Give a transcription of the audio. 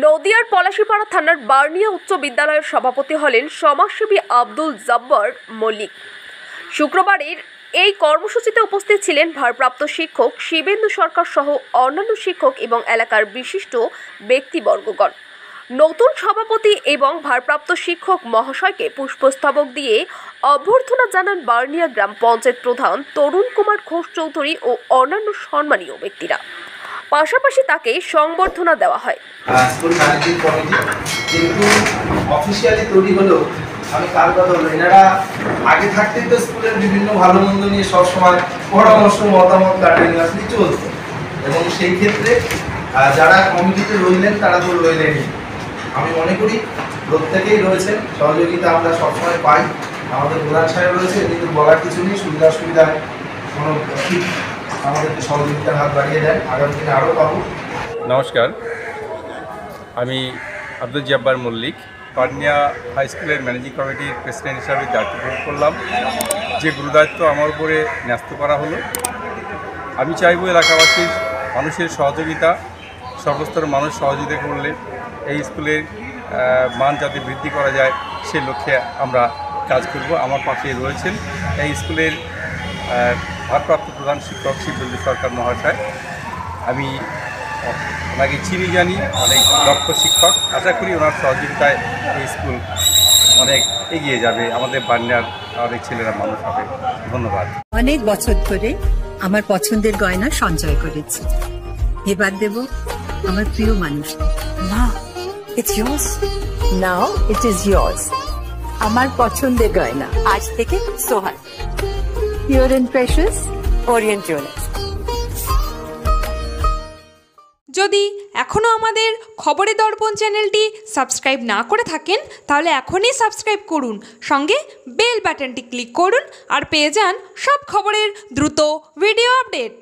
নদিয়ার পলাশীপাড়া থানার বার্নিয়া উচ্চ বিদ্যালয়ের সভাপতি হলেন সমাজসেবী আব্দুল জব্বার মল্লিক। শুক্রবারের এই কর্মসূচিতে উপস্থিত ছিলেন ভারপ্রাপ্ত শিক্ষক শিবেন্দু সরকার সহ অন্যান্য শিক্ষক এবং এলাকার বিশিষ্ট ব্যক্তিবর্গগণ। নতুন সভাপতি এবং ভারপ্রাপ্ত শিক্ষক মহাশয়কে পুষ্পস্তবক দিয়ে অভ্যর্থনা জানান বার্নিয়া গ্রাম পঞ্চায়েত প্রধান তরুণ কুমার ঘোষ চৌধুরী ও অন্যান্য সম্মানীয় ব্যক্তিরা। পাশাপাশি তাকে সংবর্ধনা দেওয়া হয়। স্কুল ম্যানেজিং কমিটি কিন্তু অফিসিয়ালি তৈরি হলো, আমি কার কথা বলবো, এনারা আগে থাকতেই তো স্কুলের বিভিন্ন ভালো মন্দ নিয়ে সবসময় পরামর্শ মতামত কাটিয়ে চলছে এবং সেই ক্ষেত্রে যারা কমিটিতে রইলেন তারা তো রইলেনই। আমি মনে করি প্রত্যেকেই রয়েছেন, সহযোগিতা আমরা সবসময় পাই। আমাদের প্রধান সাহেব রয়েছে, কিন্তু বলার কিছু নেই, সুবিধা অসুবিধায় কোনো আমাদেরকে সহযোগিতার হাত বাড়িয়ে দেন, আগামী দিনে আরও পাবো। নমস্কার, আমি আব্দুল জব্বার মল্লিক, বার্নিয়া হাই স্কুলের ম্যানেজিং কমিটির প্রেসিডেন্ট হিসাবে দায়িত্ব গ্রহণ করলাম। যে গুরুদায়িত্ব আমার উপরে ন্যস্ত করা হলো, আমি চাইব এলাকাবাসীর মানুষের সহযোগিতা, সর্বস্তর মানুষ সহযোগিতা করলে এই স্কুলের মান যাতে বৃদ্ধি করা যায় সে লক্ষ্যে আমরা কাজ করব। আমার পাশে রয়েছেন এই স্কুলের ভারপ্রাপ্ত প্রধান শিক্ষক শিবেন্দু সরকার মহাশয়। আমি ওনাকে চিনি জানি, অনেক দক্ষ শিক্ষক। আশা করি ওনার সহযোগিতায় এই স্কুল অনেক এগিয়ে যাবে, আমাদের বার্নিয়ার অনেক ছেলেরা মানুষ হবে। ধন্যবাদ। অনেক বছর ধরে আমার পছন্দের গয়না সঞ্চয় করেছি, এবার দেব আমার প্রিয় মানুষ। মা, it's yours. Now it is yours. আমার পছন্দের গয়না আজ থেকে সোহান, Pure and Precious, Orient Jewelers। যদি এখনও আমাদের খবরের দর্পণ চ্যানেলটি সাবস্ক্রাইব না করে থাকেন তাহলে এখনই সাবস্ক্রাইব করুন, সঙ্গে বেল বাটনটি ক্লিক করুন আর পেয়ে যান সব খবরের দ্রুত ভিডিও আপডেট।